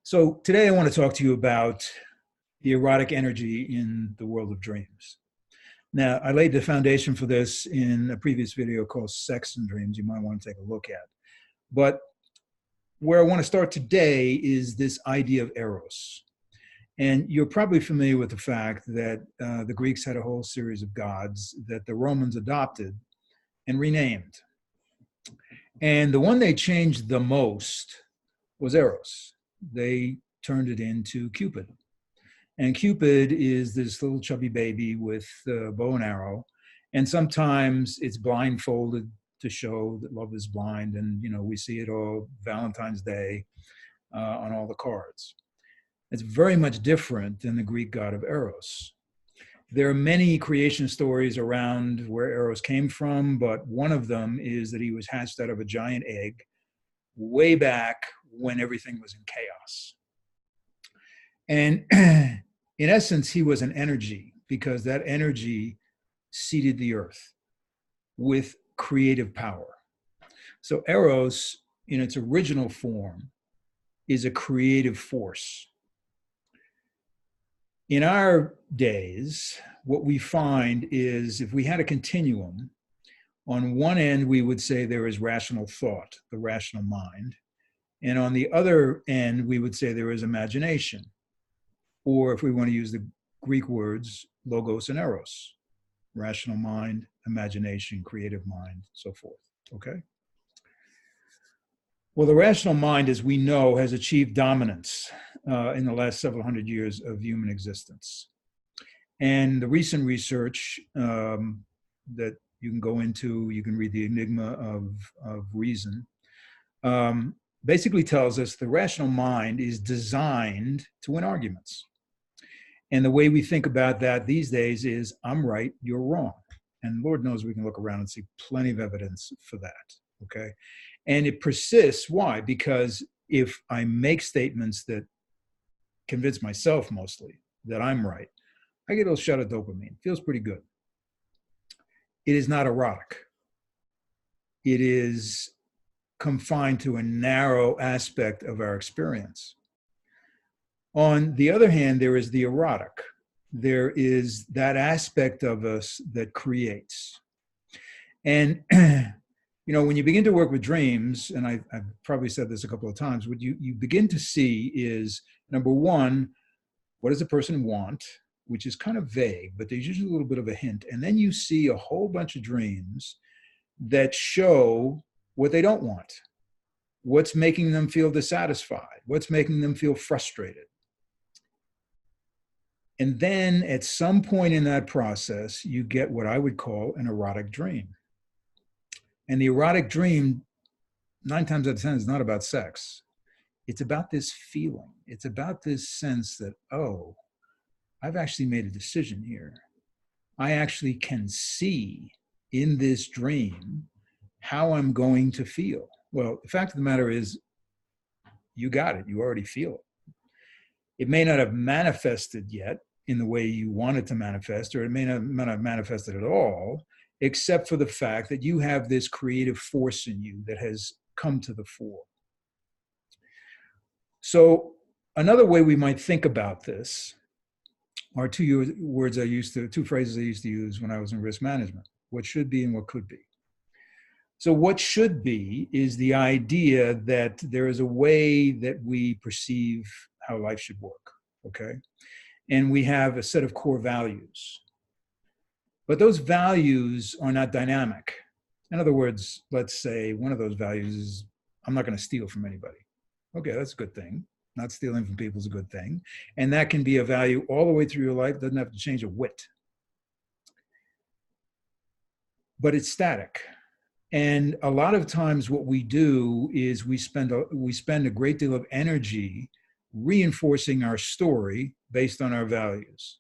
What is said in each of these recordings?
So today I want to talk to you about the erotic energy in the world of dreams. Now, I laid the foundation for this in a previous video called Sex and Dreams. You might want to take a look at. But where I want to start today is this idea of Eros. And you're probably familiar with the fact that the Greeks had a whole series of gods that the Romans adopted and renamed. And the one they changed the most was Eros. They turned it into Cupid. And Cupid is this little chubby baby with a bow and arrow. And sometimes it's blindfolded to show that love is blind. And, you know, we see it all Valentine's Day on all the cards. It's very much different than the Greek god of Eros. There are many creation stories around where Eros came from, but one of them is that he was hatched out of a giant egg way back when everything was in chaos. And in essence, he was an energy because that energy seeded the earth with creative power. So Eros, in its original form, is a creative force. In our days, what we find is if we had a continuum, on one end, we would say there is rational thought, the rational mind. And on the other end, we would say there is imagination. Or if we want to use the Greek words, logos and eros, rational mind, imagination, creative mind, so forth, okay? Well, the rational mind, as we know, has achieved dominance in the last several hundred years of human existence. And the recent research that you can go into, you can read The Enigma of Reason, basically tells us the rational mind is designed to win arguments. And the way we think about that these days is, I'm right, you're wrong. And Lord knows we can look around and see plenty of evidence for that, okay? And it persists. Why? Because if I make statements that convince myself mostly that I'm right, I get a little shot of dopamine. Feels pretty good. It is not erotic. It is confined to a narrow aspect of our experience. On the other hand, there is the erotic. There is that aspect of us that creates. And, you know, when you begin to work with dreams, and I've probably said this a couple of times, what you begin to see is, number one, what does a person want? Which is kind of vague, but there's usually a little bit of a hint. And then you see a whole bunch of dreams that show what they don't want, what's making them feel dissatisfied, what's making them feel frustrated. And then at some point in that process, you get what I would call an erotic dream. And the erotic dream, 9 times out of 10, is not about sex. It's about this feeling. It's about this sense that, oh, I've actually made a decision here. I actually can see in this dream how I'm going to feel. Well, the fact of the matter is, you got it. You already feel it. It may not have manifested yet in the way you want it to manifest, or it may not have manifested at all, except for the fact that you have this creative force in you that has come to the fore. So another way we might think about this are two phrases I used to use when I was in risk management: what should be and what could be. So what should be is the idea that there is a way that we perceive how life should work, okay? And we have a set of core values. But those values are not dynamic. In other words, let's say one of those values is, I'm not going to steal from anybody. Okay, that's a good thing. Not stealing from people is a good thing. And that can be a value all the way through your life. Doesn't have to change a whit. But it's static. And a lot of times what we do is we spend a great deal of energy reinforcing our story based on our values.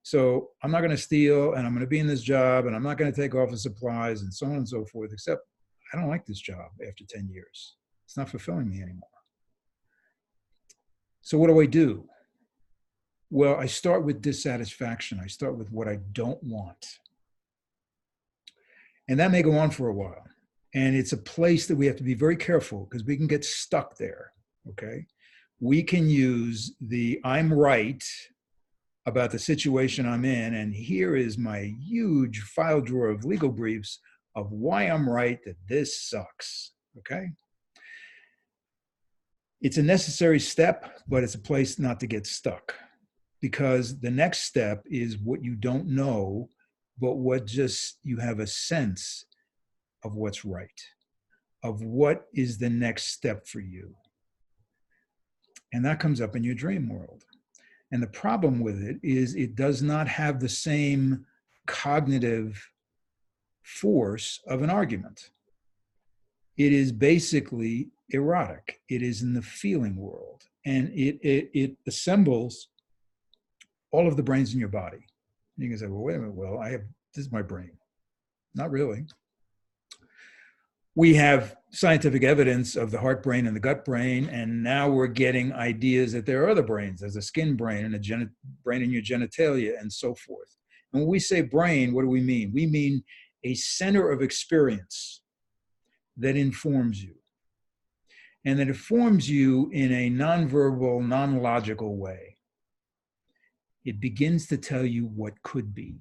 So I'm not going to steal, and I'm going to be in this job, and I'm not going to take office supplies, and so on and so forth, except I don't like this job after 10 years. It's not fulfilling me anymore. So what do I do? Well, I start with dissatisfaction. I start with what I don't want. And that may go on for a while. And it's a place that we have to be very careful because we can get stuck there, okay? we can use the I'm right about the situation I'm in, and here is my huge file drawer of legal briefs of why I'm right that this sucks, okay? It's a necessary step, but it's a place not to get stuck, because the next step is what you don't know, but what just you have a sense of what's right, of what is the next step for you. And that comes up in your dream world. And the problem with it is it does not have the same cognitive force of an argument. It is basically erotic. It is in the feeling world. And it assembles all of the brains in your body. And you can say, well, wait a minute, well, this is my brain. Not really. We have scientific evidence of the heart brain and the gut brain, and now we're getting ideas that there are other brains. There's a skin brain and a brain in your genitalia and so forth. And when we say brain, what do we mean? We mean a center of experience that informs you, and that informs you in a nonverbal, non-logical way. It begins to tell you what could be.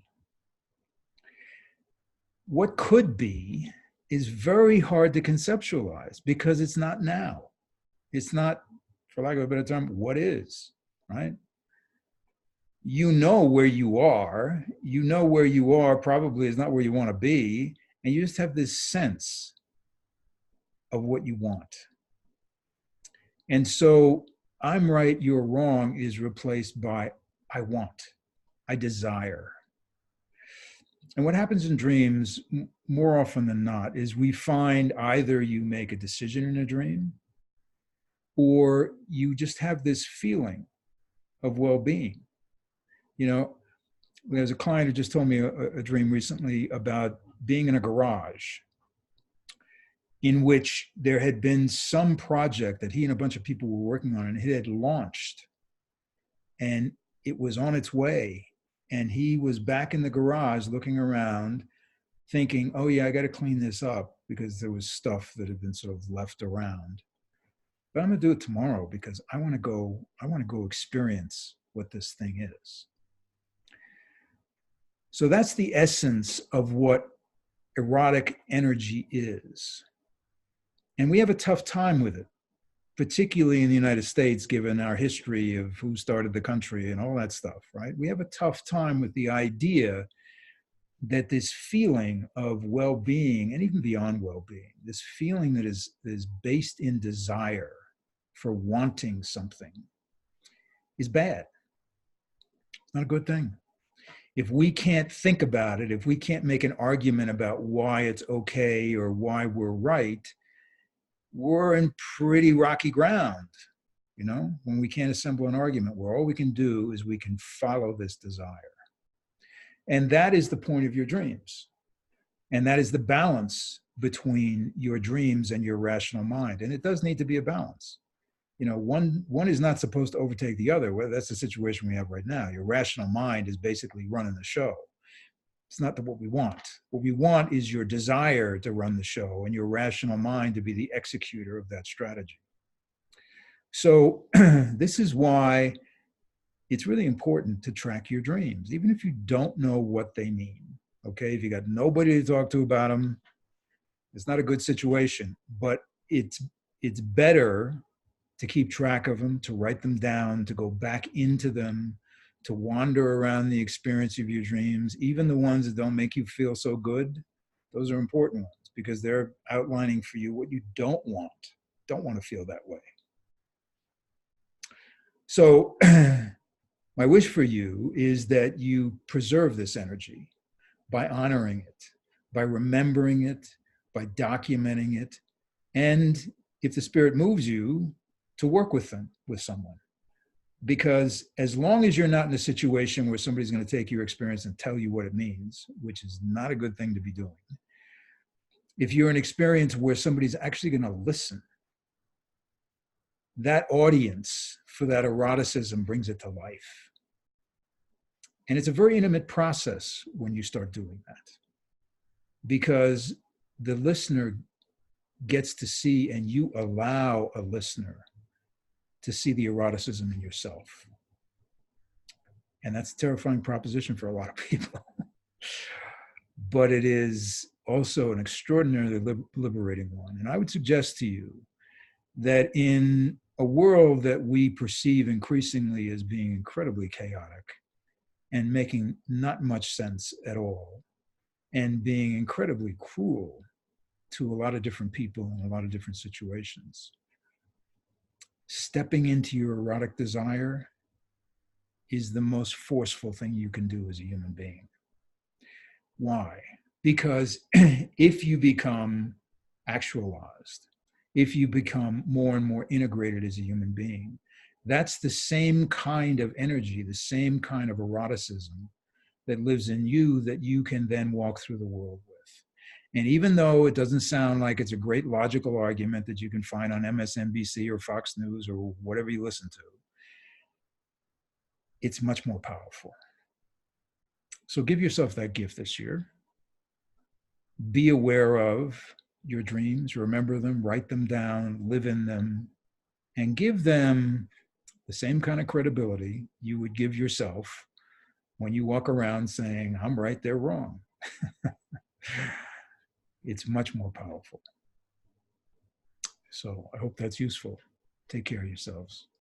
What could be is very hard to conceptualize because it's not now. It's not, for lack of a better term, what is, right? You know where you are. You know where you are probably is not where you want to be. And you just have this sense of what you want. And so I'm right, you're wrong is replaced by I want, I desire. And what happens in dreams more often than not is we find either you make a decision in a dream or you just have this feeling of well-being. You know, there's a client who just told me a dream recently about being in a garage in which there had been some project that he and a bunch of people were working on, and it had launched and it was on its way. And he was back in the garage looking around thinking, oh yeah, I got to clean this up because there was stuff that had been sort of left around. But I'm going to do it tomorrow because I want to go experience what this thing is. So that's the essence of what erotic energy is. And we have a tough time with it, particularly in the United States, given our history of who started the country and all that stuff, right? We have a tough time with the idea that this feeling of well-being and even beyond well-being, this feeling that is based in desire for wanting something is bad. It's not a good thing. If we can't think about it, if we can't make an argument about why it's okay or why we're right, we're in pretty rocky ground, you know, when we can't assemble an argument where all we can do is we can follow this desire. And that is the point of your dreams. And that is the balance between your dreams and your rational mind. And it does need to be a balance. You know, one is not supposed to overtake the other. Well, that's the situation we have right now. Your rational mind is basically running the show. It's not what we want. What we want is your desire to run the show and your rational mind to be the executor of that strategy. So this is why it's really important to track your dreams, even if you don't know what they mean. Okay, if you got nobody to talk to about them, it's not a good situation, but it's better to keep track of them, to write them down, to go back into them, to wander around the experience of your dreams, even the ones that don't make you feel so good. Those are important ones because they're outlining for you what you don't want to feel that way. So my wish for you is that you preserve this energy by honoring it, by remembering it, by documenting it, and if the spirit moves you, to work with someone. Because as long as you're not in a situation where somebody's going to take your experience and tell you what it means, which is not a good thing to be doing, if you're in an experience where somebody's actually going to listen, that audience for that eroticism brings it to life. And it's a very intimate process when you start doing that, because the listener gets to see, and you allow a listener to see the eroticism in yourself. And that's a terrifying proposition for a lot of people. But it is also an extraordinarily liberating one. And I would suggest to you that in a world that we perceive increasingly as being incredibly chaotic and making not much sense at all, and being incredibly cruel to a lot of different people in a lot of different situations, stepping into your erotic desire is the most forceful thing you can do as a human being. Why? Because if you become actualized, if you become more and more integrated as a human being, that's the same kind of energy, the same kind of eroticism that lives in you that you can then walk through the world with. And even though it doesn't sound like it's a great logical argument that you can find on MSNBC or Fox News or whatever you listen to, it's much more powerful. So give yourself that gift this year. Be aware of your dreams, remember them, write them down, live in them, and give them the same kind of credibility you would give yourself when you walk around saying, I'm right, they're wrong. It's much more powerful. So I hope that's useful. Take care of yourselves.